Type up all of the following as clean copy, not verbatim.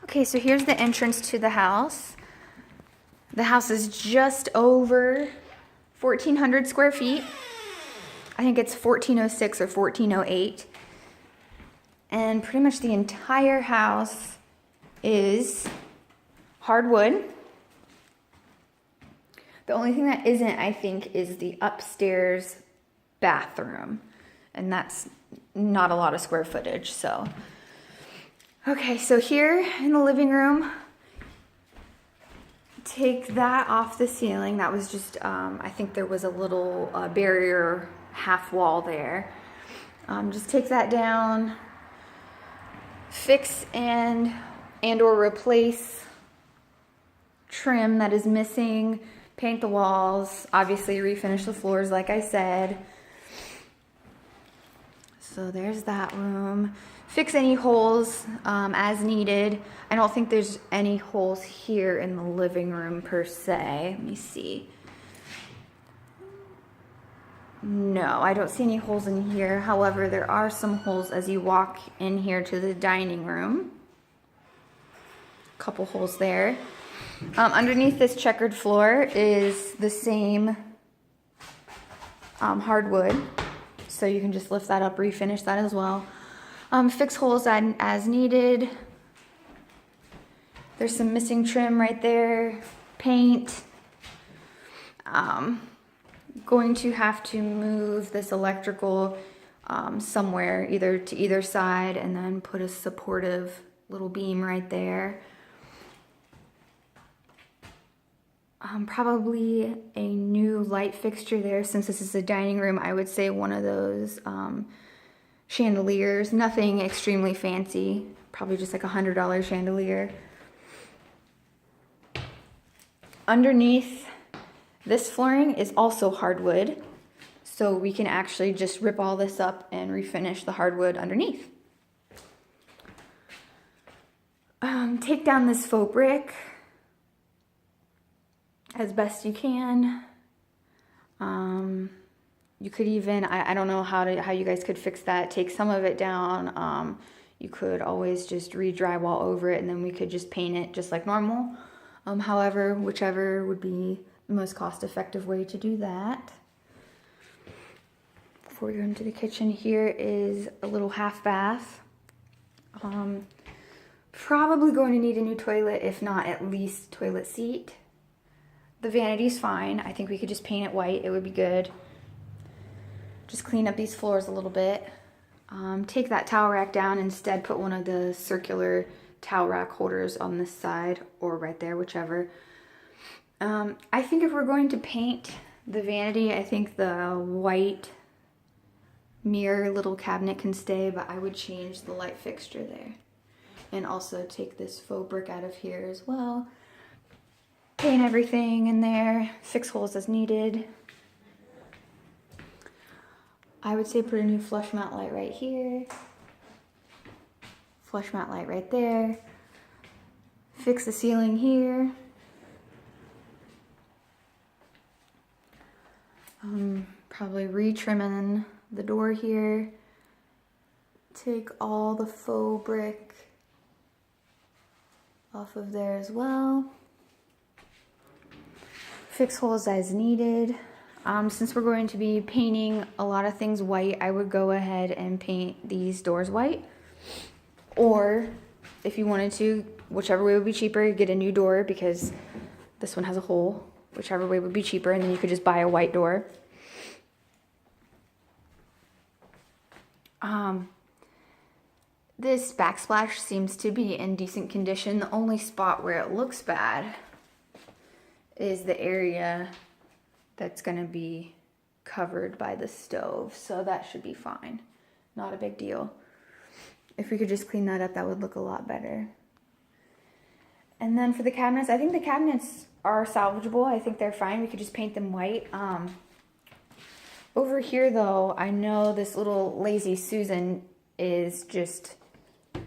Okay, so here's the entrance to the house. The house is just over 1,400 square feet. I think it's 1,406 or 1,408. And pretty much the entire house is hardwood. The only thing that isn't, I think, is the upstairs bathroom. And that's not a lot of square footage, so. Okay, so here in the living room, take that off the ceiling. That was just, I think there was a little barrier half wall there. Just take that down, fix and or replace trim that is missing, paint the walls, obviously refinish the floors like I said. So there's that room. Fix any holes as needed. I don't think there's any holes here in the living room per se. Let me see. No, I don't see any holes in here. However, there are some holes as you walk in here to the dining room. A couple holes there. Underneath this checkered floor is the same hardwood. So you can just lift that up, refinish that as well. Fix holes as needed. There's some missing trim right there. Paint. Going to have to move this electrical somewhere, either to either side, and then put a supportive little beam right there. Probably a new light fixture there. Since this is a dining room, I would say one of those chandeliers. Nothing extremely fancy. Probably just like $100 chandelier. Underneath this flooring is also hardwood. So we can actually just rip all this up and refinish the hardwood underneath. Take down this faux brick as best you can. You could even, I don't know how you guys could fix that. Take some of it down. You could always just re-drywall over it, and then we could just paint it just like normal. However, whichever would be the most cost-effective way to do that. Before we go into the kitchen, here is a little half bath. Probably going to need a new toilet, if not at least toilet seat. The vanity's fine. I think we could just paint it white. It would be good. Just clean up these floors a little bit. Take that towel rack down. Instead, put one of the circular towel rack holders on this side or right there, whichever. I think if we're going to paint the vanity, I think the white mirror little cabinet can stay, but I would change the light fixture there. And also take this faux brick out of here as well. Paint everything in there, fix holes as needed. I would say put a new flush mat light right here. Flush mat light right there. Fix the ceiling here. Probably re-trimming the door here. Take all the faux brick off of there as well. Fix holes as needed. Since we're going to be painting a lot of things white, I would go ahead and paint these doors white. Or if you wanted to, whichever way would be cheaper, get a new door because this one has a hole. Whichever way would be cheaper, and then you could just buy a white door. This backsplash seems to be in decent condition. The only spot where it looks bad is the area that's going to be covered by the stove. So that should be fine. Not a big deal. If we could just clean that up, that would look a lot better. And then for the cabinets, I think the cabinets are salvageable. I think they're fine. We could just paint them white. Over here though, I know this little Lazy Susan is just,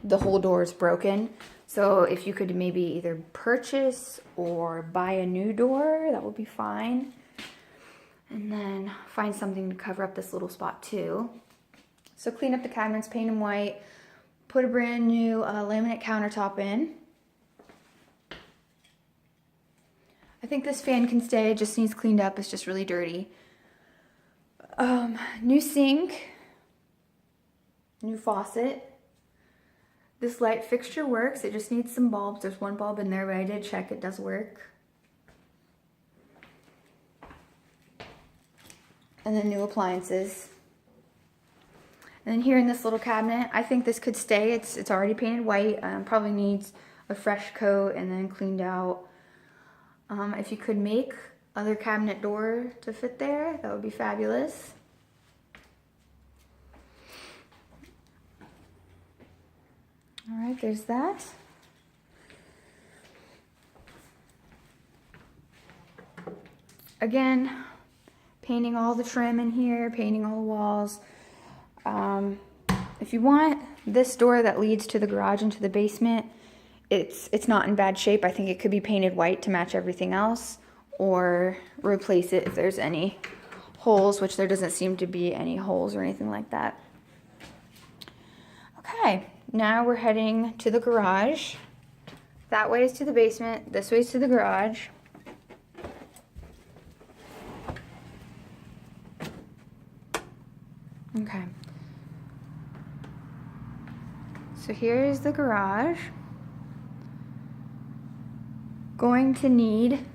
the whole door is broken. So if you could maybe either purchase or buy a new door, that would be fine. And then find something to cover up this little spot too. So clean up the cabinets, paint them white, put a brand new laminate countertop in. think this fan can stay, it just needs cleaned up, it's just really dirty. New sink, new faucet. This light fixture works, it just needs some bulbs. There's one bulb in there, but I did check, it does work. And then new appliances. And then here in this little cabinet, I think this could stay. It's already painted white. Probably needs a fresh coat and then cleaned out. If you could make other cabinet door to fit there, that would be fabulous. All right, there's that. Again, painting all the trim in here, painting all the walls. If you want this door that leads to the garage into the basement, it's not in bad shape. I think it could be painted white to match everything else, or replace it if there's any holes, which there doesn't seem to be any holes or anything like that. Okay, now we're heading to the garage. That way is to the basement, this way is to the garage. Okay. So here is the garage. Going to need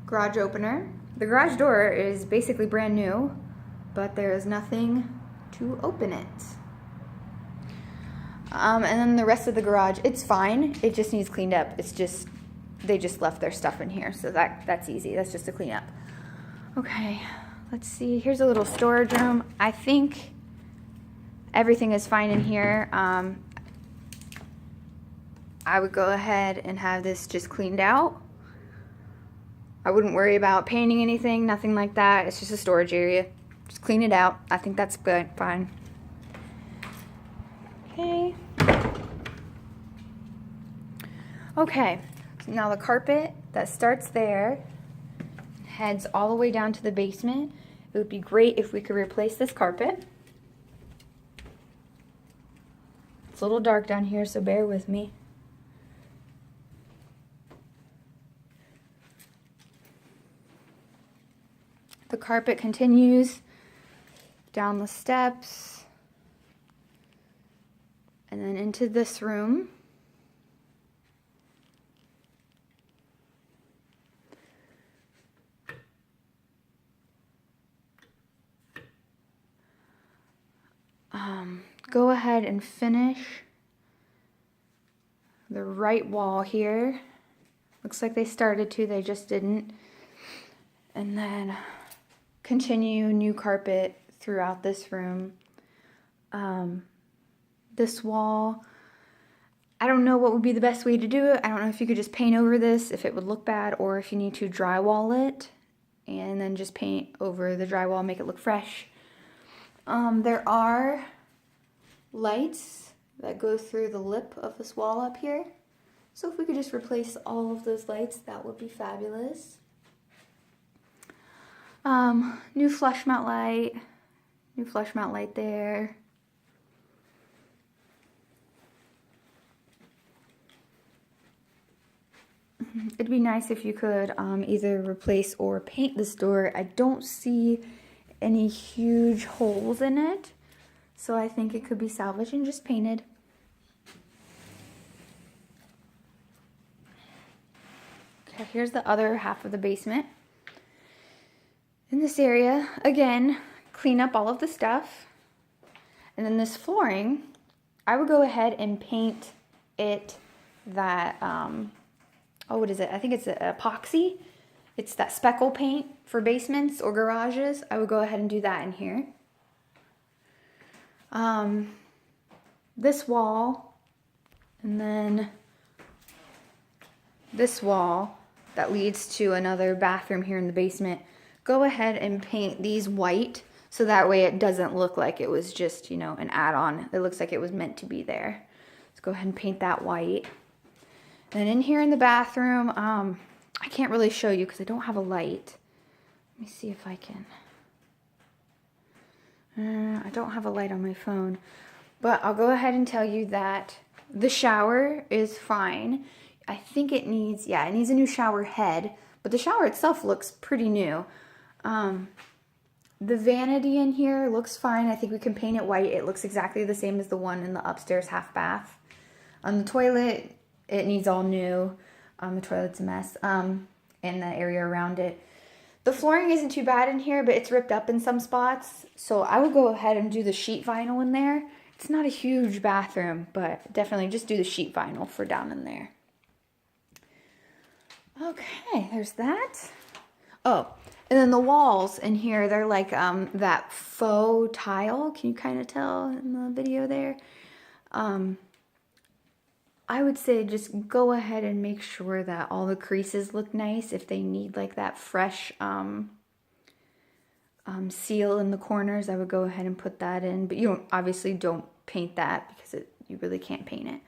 garage opener. The garage door is basically brand new, but there is nothing to open it. And then the rest of the garage, it's fine. It just needs cleaned up. It's just, they just left their stuff in here, so that's easy. That's just a cleanup. Okay, let's see. Here's a little storage room. I think everything is fine in here. I would go ahead and have this just cleaned out. I wouldn't worry about painting anything, nothing like that. It's just a storage area. Just clean it out. I think that's good, fine. Okay. Okay, so now the carpet that starts there heads all the way down to the basement. It would be great if we could replace this carpet. It's a little dark down here, so bear with me. The carpet continues down the steps and then into this room. Go ahead and finish the right wall here. Looks like they started to, they just didn't. And then continue new carpet throughout this room. This wall, I don't know what would be the best way to do it. I don't know if you could just paint over this, if it would look bad, or if you need to drywall it and then just paint over the drywall, make it look fresh. There are lights that go through the lip of this wall up here. So if we could just replace all of those lights, that would be fabulous. New flush mount light there. It'd be nice if you could either replace or paint this door. I don't see any huge holes in it, so I think it could be salvaged and just painted. Okay, here's the other half of the basement. In this area, again, clean up all of the stuff. And then this flooring, I would go ahead and paint it that, what is it? I think it's epoxy. It's that speckle paint for basements or garages. I would go ahead and do that in here. This wall, and then this wall that leads to another bathroom here in the basement. Go ahead and paint these white so that way it doesn't look like it was just, an add-on. It looks like it was meant to be there. Let's go ahead and paint that white. And in here in the bathroom, I can't really show you because I don't have a light. Let me see if I can. I don't have a light on my phone. But I'll go ahead and tell you that the shower is fine. I think it needs, yeah, it needs a new shower head, but the shower itself looks pretty new. The vanity in here looks fine. I think we can paint it white. It looks exactly the same as the one in the upstairs half bath. On the toilet, it needs all new. The toilet's a mess. And the area around it. The flooring isn't too bad in here, but it's ripped up in some spots. So I would go ahead and do the sheet vinyl in there. It's not a huge bathroom, but definitely just do the sheet vinyl for down in there. Okay, there's that. Oh, and then the walls in here, they're like that faux tile. Can you kind of tell in the video there? I would say just go ahead and make sure that all the creases look nice. If they need like that fresh seal in the corners, I would go ahead and put that in. But you obviously don't paint that because you really can't paint it.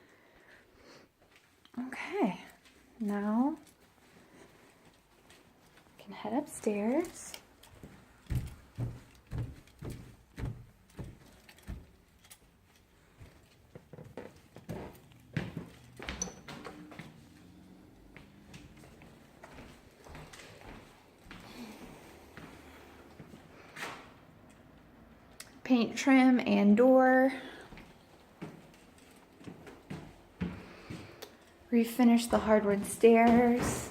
Okay, now I can head upstairs. Paint trim and door. Refinish the hardwood stairs.